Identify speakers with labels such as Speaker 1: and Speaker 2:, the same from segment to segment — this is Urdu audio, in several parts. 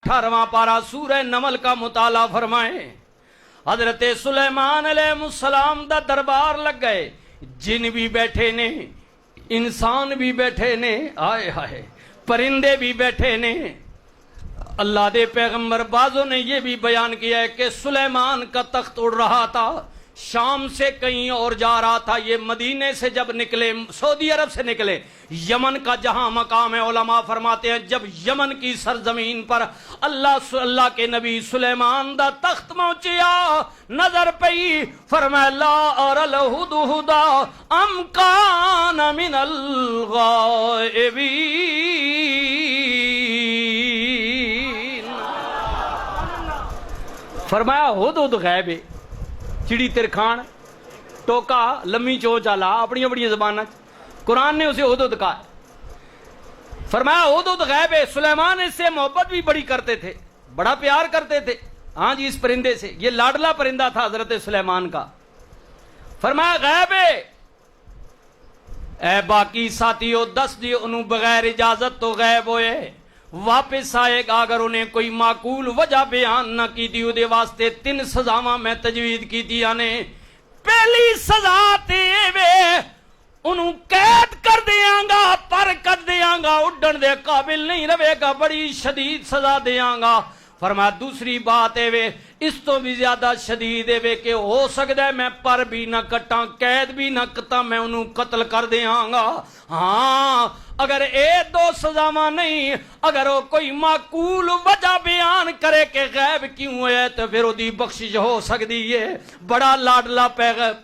Speaker 1: 18واں پارہ سورہ نمل کا مطالعہ فرمائیں۔ حضرت سلیمان علیہ السلام دا دربار لگ گئے، جن بھی بیٹھے نے، انسان بھی بیٹھے نے، آئے ہائے پرندے بھی بیٹھے نے۔ اللہ دے پیغمبر بازوں نے یہ بھی بیان کیا ہے کہ سلیمان کا تخت اڑ رہا تھا، شام سے کہیں اور جا رہا تھا۔ یہ مدینے سے جب نکلے، سعودی عرب سے نکلے، یمن کا جہاں مقام ہے، علماء فرماتے ہیں جب یمن کی سرزمین پر اللہ کے نبی سلیمان دا تخت پہنچیا، نظر پئی، فرمایا لا ارى الهدهد ام کان من الغائبین۔ فرمایا ہدہد غائب ہے، چڑی ترکھان ٹوکا لمی چوچ آلا اپنی اپنی زبان، قرآن نے اسے ہدہد کہا۔ فرمایا ہدہد غائب ہے۔ سلیمان اس سے محبت بھی بڑی کرتے تھے، بڑا پیار کرتے تھے، ہاں جی اس پرندے سے، یہ لاڈلا پرندہ تھا حضرت سلیمان کا۔ فرمایا غائب ہے۔ اے باقی ساتھیو دس دی انہوں بغیر اجازت تو غائب ہوئے، واپس آئے گا اگر انہیں کوئی معقول وجہ بیان نہ کی دی، دے واسطے 3 سزاواں میں تجوید کی دیا نے۔ پہلی سزا تے وے انہوں قید کر دیاں گا، پر کر دیاں گا، اڈن دے قابل نہیں رہے گا، بڑی شدید سزا دیاں گا۔ فرمایا دوسری بات ہے وے اس تو بھی زیادہ شدید ہے وے کہ ہو سکتا ہے میں پر بھی نہ کٹاں، قید بھی نہ کٹاں، میں انہوں قتل کر دیاں گا۔ ہاں اگر اے 2 سزاواں نہیں، اگر وہ کوئی معقول وجہ بیان کرے کہ غیب کیوں ہے تو پھر وہ دی بخشش ہو سکتی ہے۔ بڑا لاڈلا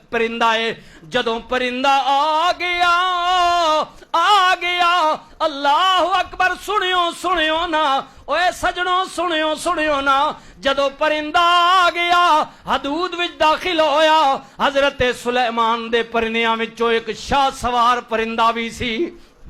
Speaker 1: پرندہ ہے۔ جدوں پرندہ آ گیا اللہ اکبر، سنیو نا اوے سجنوں، سنیو نا، جدوں پرندہ آ گیا حدود وچ داخل ہویا، حضرت سلیمان دے پرندیاں وچوں ایک شاہ سوار پرندہ بھی سی،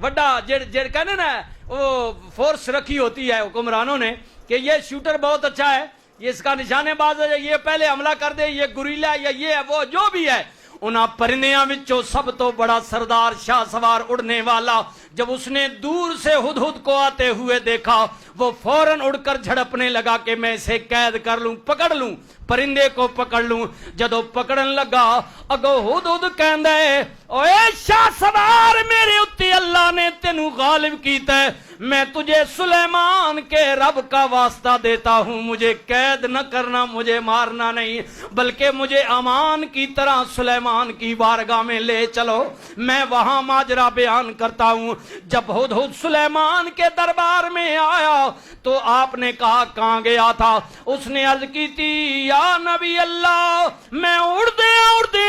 Speaker 1: وڈا جڑ کہنے نا وہ فورس رکھی ہوتی ہے حکمرانوں نے کہ یہ شوٹر بہت اچھا ہے، یہ اس کا نشانے باز ہے، یہ پہلے حملہ کر دے، یہ گوریلا یا یہ وہ جو بھی ہے۔ انہاں پرندیاں وچوں سب تو بڑا سردار شاہ سوار اڑنے والا، جب اس نے دور سے ہدہد کو آتے ہوئے دیکھا، وہ فوراً اڑ کر جھڑپنے لگا کہ میں اسے قید کر لوں، پکڑ لوں، پرندے کو پکڑ لوں۔ جدو پکڑن لگا اگو ہدہد کہندا ہے اوے شاہ سوار میرے اتے اللہ نے تینوں غالب کیتا ہے، میں تجھے سلیمان کے رب کا واسطہ دیتا ہوں، مجھے قید نہ کرنا، مجھے مارنا نہیں، بلکہ مجھے امان کی طرح سلیمان کی بارگاہ میں لے چلو، میں وہاں ماجرا بیان کرتا ہوں۔ جب ہدہد سلیمان کے دربار میں آیا تو آپ نے کہا کہاں گیا تھا؟ اس نے عرض کی تھی یا نبی اللہ میں اڑدے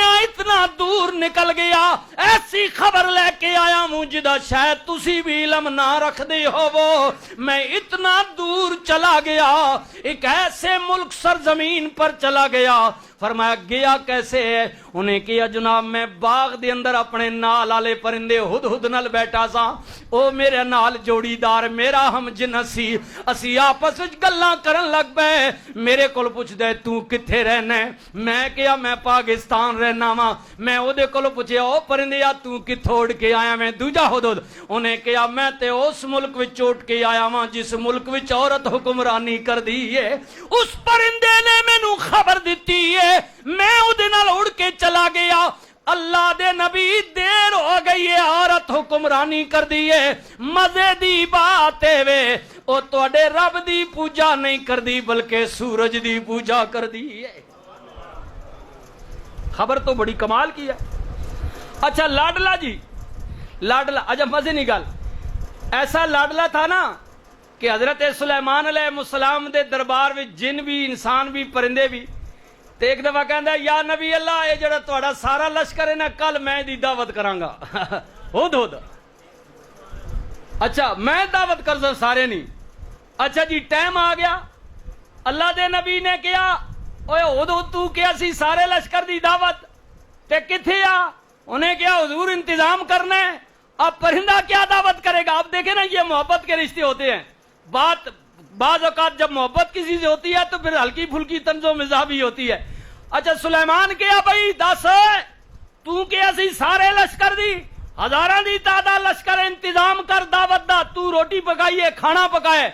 Speaker 1: اتنا دور نکل گیا، ایسی خبر لے کے آیا ہوں جدہ شاید تسی بھی علم نہ رکھ دے ہو، وہ میں اتنا دور چلا گیا، ایک ایسے ملک سرزمین پر چلا گیا۔ فرمایا گیا کیسے ہے؟ انہیں کیا جناب میں باغ دے اندر اپنے نال آلے پرندے ہدہد نال بیٹھا سا، او میرے نال جوڑی دار میرا ہم جنس سی، اسی آپس وچ گلاں کرن لگ پئے، میرے کول پوچھ دے تو کتھے رہنا ہے؟ میں کیا میں پاکستان رہنا وا، میں او دے کول پوچھیا او پرندیا تو کتھوں اڑ کے آیا؟ میں دوجا ہدہد، انہیں کیا میں تے اس ملک وچ اڑ کے آیا وا جس ملک وچ عورت حکمرانی کر دی ہے، اس پرندے نے مینوں خبر دتی ہے، میں اودے نال اڑ کے چلا گیا، اللہ دے نبی دیر ہو گئی ہے، عورت حکمرانی کر دی ہے، مزے دی بات ہے وے او تواڈے رب دی پوجا نہیں کر دی بلکہ سورج دی پوجا کر دی ہے۔ خبر تو بڑی کمال کی ہے۔ اچھا لاڈلا جی، لاڈلا اچھا مزے نہیں گل، ایسا لاڈلا تھا نا کہ حضرت سلیمان علیہ السلام دے دربار میں جن بھی انسان بھی پرندے بھی، تے ایک دفعہ کہندا ہے یا نبی اللہ اے جڑا تہاڈا سارا لشکر ہے نا کل میں دی دعوت کراں گا۔ ہدہد اچھا میں دعوت کر سا سارے نہیں، اچھا جی ٹائم آ گیا، اللہ دے نبی نے کیا اوے ہدہد تو کیا سی سارے لشکر دی دعوت تے کتھے آ؟ انہیں کیا حضور انتظام کرنا ہے، اب پرندہ کیا دعوت کرے گا؟ اب دیکھیں نا یہ محبت کے رشتے ہوتے ہیں، بعض اوقات جب محبت کسی سے ہوتی ہے تو پھر ہلکی پھلکی طنز و مزاح بھی ہوتی ہے۔ اچھا سلیمان کیا بھائی دس تو کیا سی سارے لشکر دی ہزاراں دی تعداد لشکر انتظام کر دعوت دا، تو روٹی پکائیے کھانا پکائے،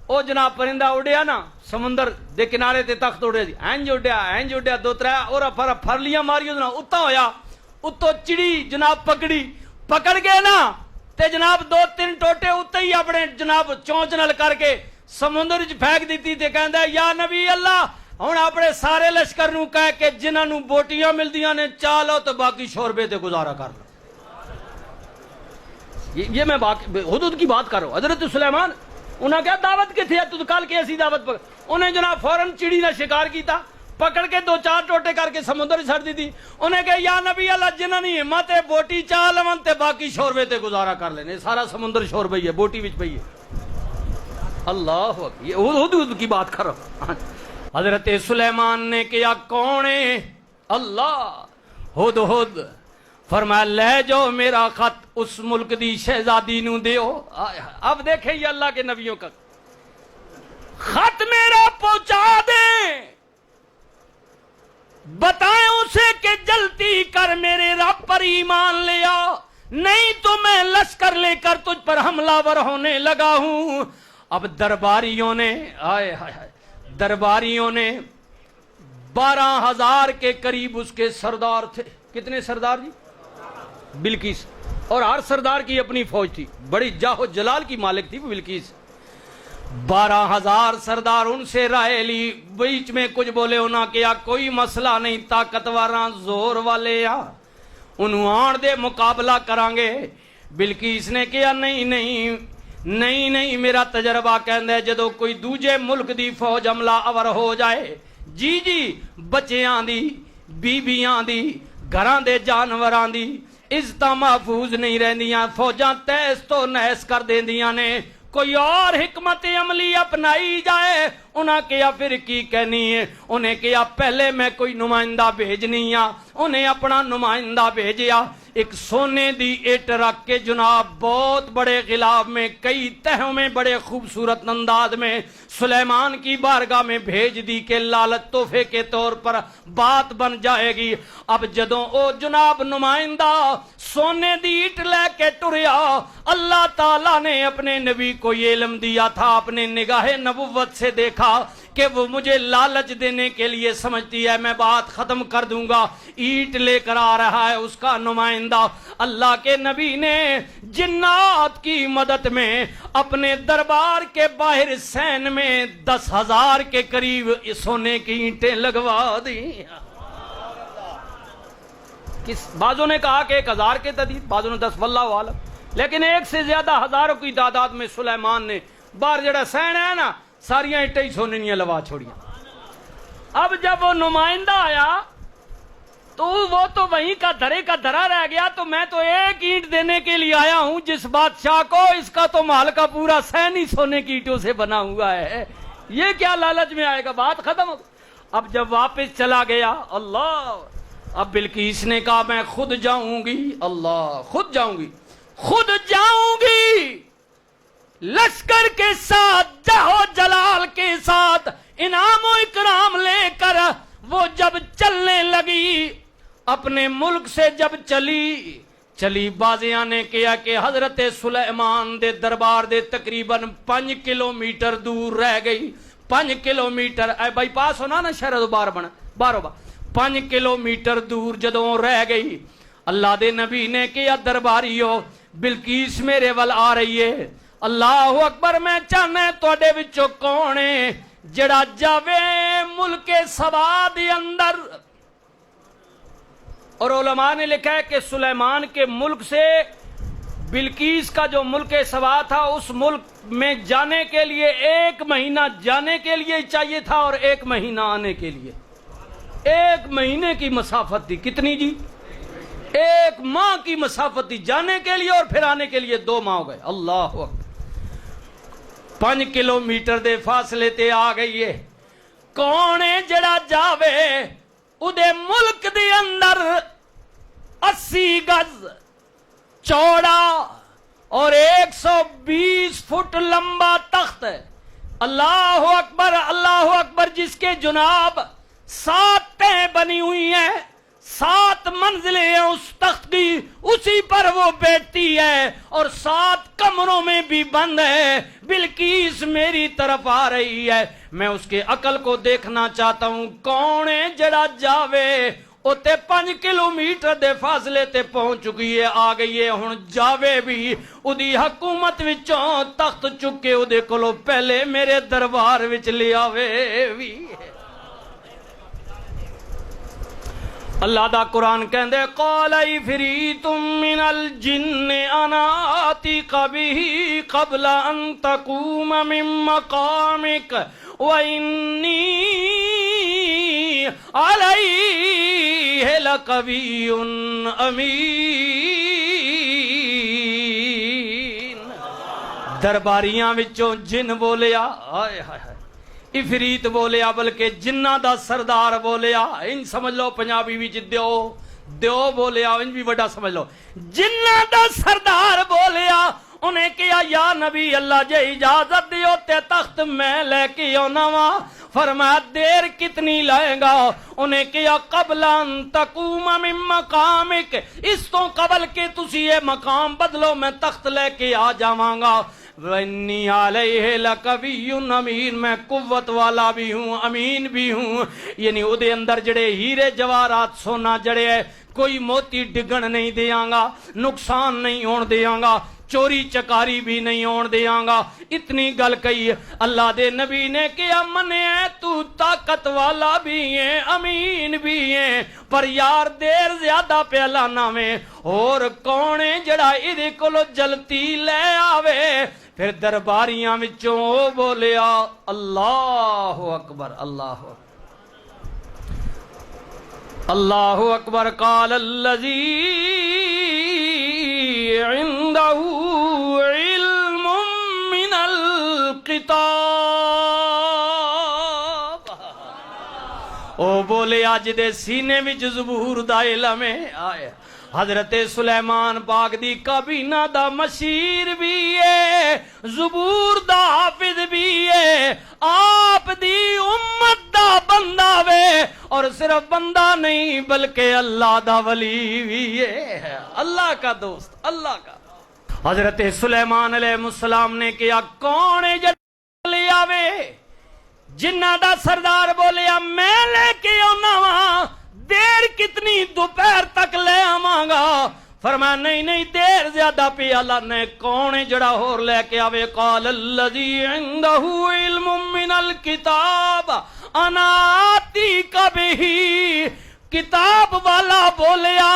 Speaker 1: او جناب پرندہ اڑیا نا سمندر دے کنارے تے تخت اڑے دی اینج اڈیا دو ترے اور پھرلیاں ماری نا اتا ہویا اتو چڑی جناب پکڑ گئے نا تے جناب 2-3 ٹوٹے اتے ہی اپنے جناب چونچ نال کر کے سمندر وچ پھینک دیتی تے کہندا یا نبی اللہ ہن اپنے سارے لشکر نو کہہ کے جنہاں نو بوٹیاں ملدیاں نے چالو تے باقی شوربے تے گزارا کر لو. یہ میں حدود کی بات کر رہا ہوں. حضرت سلیمان انہاں کہا دعوت کتھے ہے تو کل کے ایسی دعوت پر انہیں جناب فوراً چڑی نہ شکار کیتا پکڑ کے 2-4 ٹوٹے کر کے سمندر چھڑ دی تھی. انہیں کہا یا نبی اللہ جنہاں نہیں ہمت ہے بوٹی چاہ لون تے باقی شوربے تے گزارا کر لینے. سارا سمندر شوربے ہی ہے بوٹی وچ پئی ہے. اللہ اکبر یہ حدود کی بات کر رہا ہوں. حضرت سلیمان نے کیا کون ہے اللہ ہد فرمایا لے جاؤ میرا خط اس ملک دی شہزادی نو دیو. اب دیکھیں یہ اللہ کے نبیوں کا خط میرا پہنچا دیں بتائیں اسے کہ جلدی کر میرے رب پر ایمان لیا نہیں تو میں لشکر لے کر تجھ پر حملہ ور ہونے لگا ہوں. اب درباریوں نے 12,000 کے قریب اس کے سردار تھے. کتنے سردار جی؟ بلقیس. اور ہر سردار کی اپنی فوج تھی. بڑی جاہ و جلال کی مالک تھی وہ بلقیس. 12,000 سردار ان سے رائے لی. بیچ میں کچھ بولے ہونا کیا کوئی مسئلہ نہیں طاقتوراں زور والے انہوں آن دے مقابلہ کرانگے. بلقیس نے کیا نہیں میرا تجربہ کہندہ ہے جدو کوئی دوجے ملک دی فوج حملہ آور ہو جائے جی بچیاں دی بیبیاں دی گھراں دے جانوراں دی عزتاں محفوظ نہیں رہندیاں فوجاں تیس تو نیس کر دیندیاں نے. کوئی اور حکمت عملی اپنائی جائے. انہاں کیا پھر کی کہنی ہے. انہیں کیا پہلے میں کوئی نمائندہ بھیجنی انہیں اپنا نمائندہ بھیجیا. ایک سونے دی اٹ رکھ کے جناب بہت بڑے غلاف میں کئی تہوں میں بڑے خوبصورت انداز میں سلیمان کی بارگاہ میں بھیج دی کہ لالت تحفے کے طور پر بات بن جائے گی. اب جدوں او جناب نمائندہ سونے دی اٹ لے کے ٹریا اللہ تعالیٰ نے اپنے نبی کو یہ علم دیا تھا اپنے نگاہ نبوت سے دیکھا کہ وہ مجھے لالچ دینے کے لیے سمجھتی ہے میں بات ختم کر دوں گا. اینٹ لے کر آ رہا ہے اس کا نمائندہ. اللہ کے نبی نے جنات کی مدد میں اپنے دربار کے باہر سین میں 10,000 کے قریب سونے کی اینٹیں لگوا دی. بعضوں نے کہا کہ 1,000 کے تدید بعضوں نے 10 واللہ عالم لیکن 1 سے زیادہ ہزاروں کی تعداد میں سلیمان نے باہر جڑا سین ہے نا ساریاں اینٹیں ہی سونے نہیں لوا چھوڑیاں. اب جب وہ نمائندہ آیا تو وہ تو وہیں کا دھرا رہ گیا. تو میں تو ایک اینٹ دینے کے لیے آیا ہوں جس بادشاہ کو اس کا تو محل کا پورا سین ہی سونے کی اینٹوں سے بنا ہوا ہے. یہ کیا لالچ میں آئے گا بات ختم ہو. اب جب واپس چلا گیا اللہ اب بلقیس نے کہا میں خود جاؤں گی. اللہ خود جاؤں گی لشکر کے ساتھ جاہو جلال کے ساتھ انعام و اکرام لے کر. وہ جب چلنے لگی اپنے ملک سے جب چلی بازیاں نے کیا کہ حضرت سلیمان دے دربار دے تقریباً 5 کلومیٹر دور رہ گئی. 5 کلومیٹر بائی پاس ہونا نا شہر بار بنا بارو 5 کلومیٹر دور جدوں رہ گئی. اللہ دے نبی نے کیا درباریو بلقیس میرے ول آ رہی ہے. اللہ اکبر. میں چاہنا ہے توڑے وچوں کون ہے جڑا جاوے ملک سبا دے اندر. اور علماء نے لکھا ہے کہ سلیمان کے ملک سے بلقیس کا جو ملک سبا تھا اس ملک میں جانے کے لیے 1 مہینہ جانے کے لیے چاہیے تھا اور 1 مہینہ آنے کے لیے. 1 مہینے کی مسافت تھی. کتنی جی؟ 1 ماہ کی مسافت تھی جانے کے لیے اور پھر آنے کے لیے 2 ماہ ہو گئے. اللہ اکبر. 5 کلومیٹر دے فاصلے تے آ گئی ہے. کون ہے جڑا جاوے اودے ملک دے اندر 80 گز چوڑا اور 120 فٹ لمبا تخت ہے. اللہ اکبر اللہ اکبر. جس کے جناب 7 تہیں بنی ہوئی ہیں. 7 منزلیں ہیں اس تخت کی، اسی پر وہ بیٹھتی ہے اور 7 کمروں میں بھی بند ہے۔ بلقیس میری طرف آ رہی ہے، میں اس کے عقل کو دیکھنا چاہتا ہوں، کون ہے جڑا جاوے؟ اوتے 5 کلومیٹر دے فاصلے تے پہنچ چکی ہے، آ گئی ہے، ہن جاوے بھی اودی حکومت وچوں تخت چک کے اودے کولوں پہلے میرے دربار وچ لے آوے بھی۔ اللہ دا قرآن کہندے قال عفریت من الجن انا آتیک بہ قبل ان تقوم من مقامک وانی علیہ لقوی امین۔ درباریاں وچوں جن بولیا، ہائے ہائے ہائے، افریت بولیا، بلکہ جنہ دا سردار بولیا، ان سمجھ لو پنجابی وچ دیو بولیا، ان بھی بڑا سمجھ لو، جنہ دا سردار بولیا، انہیں کیا یا نبی اللہ جے اجازت دیو تے تخت میں لے کے آنا وا۔ فرمایا دیر کتنی لائے گا؟ انہیں کیا قبل ان تقوم من مقامک، اس تو قبل کہ تسی یہ مقام بدلو میں تخت لے کے آ جاواں گا۔ وَإِنِّي عَلَيْهِ لَقَوِيٌّ امین، میں قوت والا بھی ہوں، امین بھی ہوں، یعنی اودے اندر جڑے ہیرے جواہرات سونا جڑے ہے، کوئی موتی ڈگن نہیں دیاں گا، نقصان نہیں ہون دیاں گا، چوری چکاری بھی نہیں ہون دیاں گا۔ اتنی گل کہی اللہ دے نبی نے کیا منے تو طاقت والا بھی ہے، امین بھی ہے، پر یار دیر زیادہ پہلا نہ میں، اور کون ہے جڑا ادھے کولو جلتی لے آوے؟ پھر درباریاں وچوں بولیا اللہ اکبر، اللہ اکبر، اللہ اکبر۔ قال الذی عنده علم من الکتاب، او بولے اج دے سینے وچ زبور دا علم ہے۔ آئے حضرت سلیمان پاک دی کابینہ دا مشیر بھی ہے، زبور دا حافظ بھی ہے، آپ دی امت دا بندہ وے، اور صرف بندہ نہیں بلکہ اللہ دا ولی بھی ہے، اللہ کا دوست، اللہ کا۔ حضرت سلیمان علیہ السلام نے کیا کون ہے جڑا لے آوے؟ جنہ دا سردار بولیا میں لے کے آنا وا، دیر کتنی؟ دوپہر تک لے آواں گا۔ فرمایا نہیں نہیں دیر زیادہ پی۔ اللہ نے کون ہے جڑا اور لے کے آوے؟ قال الذی عنده علم من الکتاب انا آتیک بہ، کتاب والا بولیا۔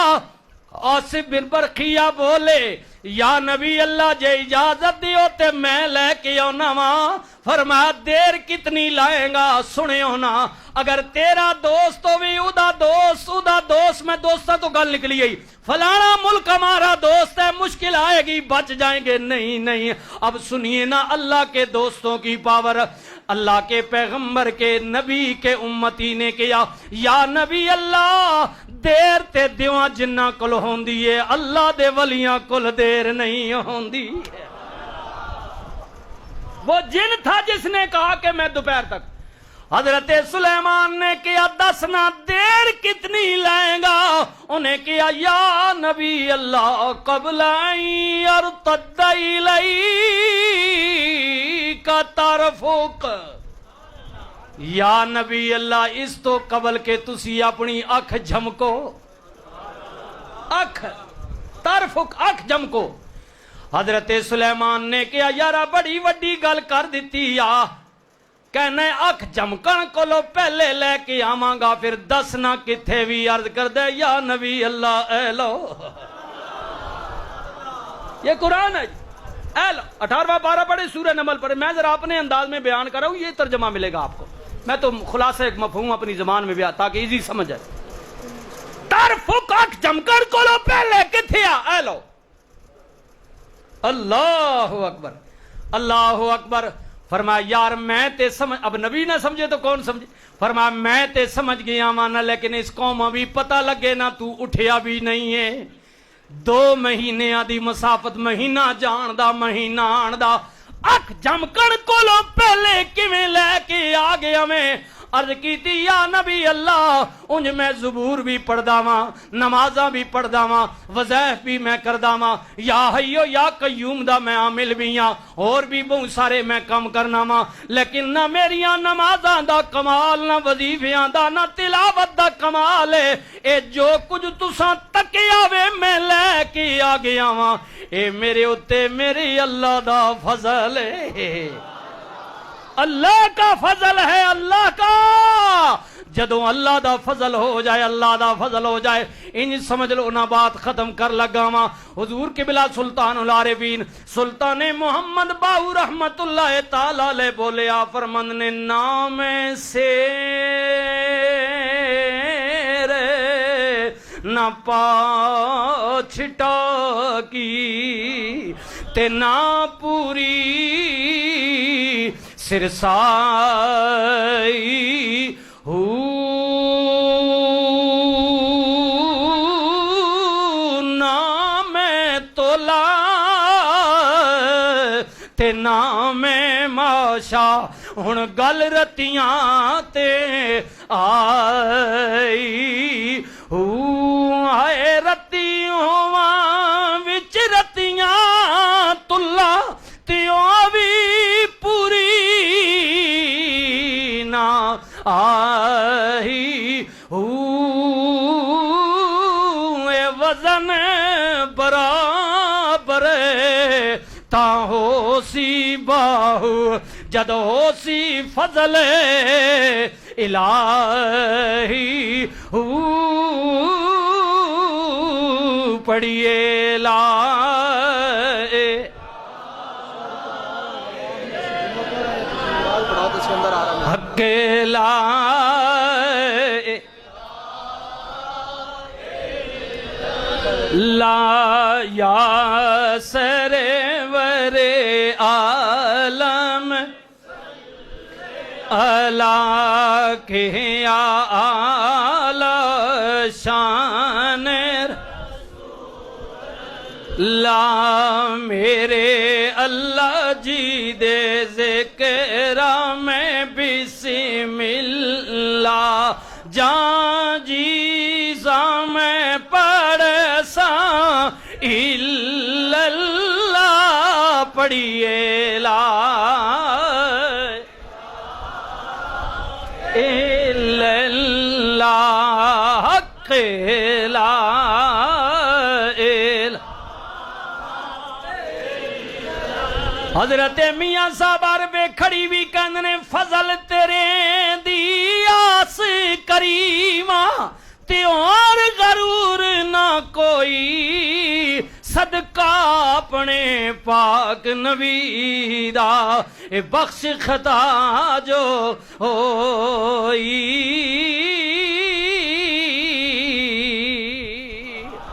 Speaker 1: آصف بن برقیہ بولے یا نبی اللہ جے اجازت دیو تے میں لے کے آنا وا۔ فرمایا دیر کتنی لائیں گا؟ سنے ہونا، اگر تیرا دوست ہوئی ادا دوست، میں دوستہ تو گل نکلی گئی، فلانا ملک ہمارا دوست ہے، مشکل آئے گی بچ جائیں گے، نہیں نہیں۔ اب سنیے نا اللہ کے دوستوں کی پاور، اللہ کے پیغمبر کے نبی کے امتی نے کیا یا نبی اللہ دیر تے دیواں جنہ کل ہوندی ہے، اللہ دے ولیاں کل دیر نہیں ہوندی۔ وہ جن تھا جس نے کہا کہ میں دوپہر تک، حضرت سلیمان نے کیا دسنا دیر کتنی لائیں گا؟ انہیں کیا یا نبی اللہ قبل ان یرتد الیک طرفک، یا نبی اللہ اس تو قبل کہ تسی اپنی اکھ جھمکو، اکھ طرفک، اکھ جھمکو۔ حضرت سلیمان نے کیا یارا بڑی وڈی گل کر دیتی یا کہنے اکھ جھمکن کولو پہلے لے کے آواں گا، پھر دسنا کتھے بھی عرض کر دے یا نبی اللہ اے لو، یہ قرآن ہے اے لو۔ 18واں 12 پڑھے سورہ نمل پڑھے، میں ذرا اپنے انداز میں بیان کر رہا ہوں، یہ ترجمہ ملے گا آپ کو، میں تو خلاصہ ایک مفہوم اپنی زبان میں بیان تاکہ ایزی سمجھ آئے۔ طرفک اکھ جھمکن کولو پہلے کتھے اے لو، اللہ اکبر، اللہ اکبر۔ فرمایا یار میں تے سمجھ، اب نبی نہ سمجھے تو کون سمجھے؟ فرمایا میں تے سمجھ گیا مانا، لیکن اس قوم ابھی پتہ لگے نا تو اٹھیا بھی نہیں ہے، 2 مہینے آدھی مسافت، مہینہ جان دا مہینہ آن دا، اکھ جھمکن کولو پہلے کیویں لے کے آ گیا میں؟ عرض کیتی یا نبی اللہ انج میں زبور بھی پڑھدا واں نمازاں بھی پڑھدا واں وظائف بھی میں کردا واں یا حیو یا قیوم دا میں عامل بھی ہاں اور بھی بہت سارے میں کم کرنا واں لیکن نہ میریاں نمازاں دا کمال نہ وظیفیاں دا نہ تلاوت دا کمال ہے اے جو کچھ تساں تکیا وے میں لے کے آ گیا واں اے میرے اتے میری اللہ دا فضل ہے اللہ کا فضل ہے اللہ کا جدوں اللہ دا فضل ہو جائے اللہ دا فضل ہو جائے انج سمجھ لو نہ بات ختم کر لگا ماں حضور قبلہ سلطان العارفین سلطان محمد باہو رحمت اللہ تعالی علیہ بولے آ فرمند نے نام سے نہ پا چھٹا کی تے نہ پوری سرسائی نہ میں تولا تے نہ میں ماشا ہن گل رتیاں تے آئی آئے رتی ہواں وچ رتیاں تلا تیوں بھی پوری نہ آئی اے وزن برابر تا ہو سی باہو جد ہو سی فضل الہی پڑھیے لا حق لا لا یا سرور عالم اللہ کے اعلی شان لا میرے اللہ جی دے ذکر میں بسم اللہ جان جیزا میں پڑھ سا الا اللہ پڑھیے لا الا اللہ حق لا حضرت میاں صاحب عربے کھڑی بھی کہندے فضل تیرے دی آس کریمہ تے اور غرور نہ کوئی صدقہ اپنے پاک نبی دا اے بخش خطا جو ہوئی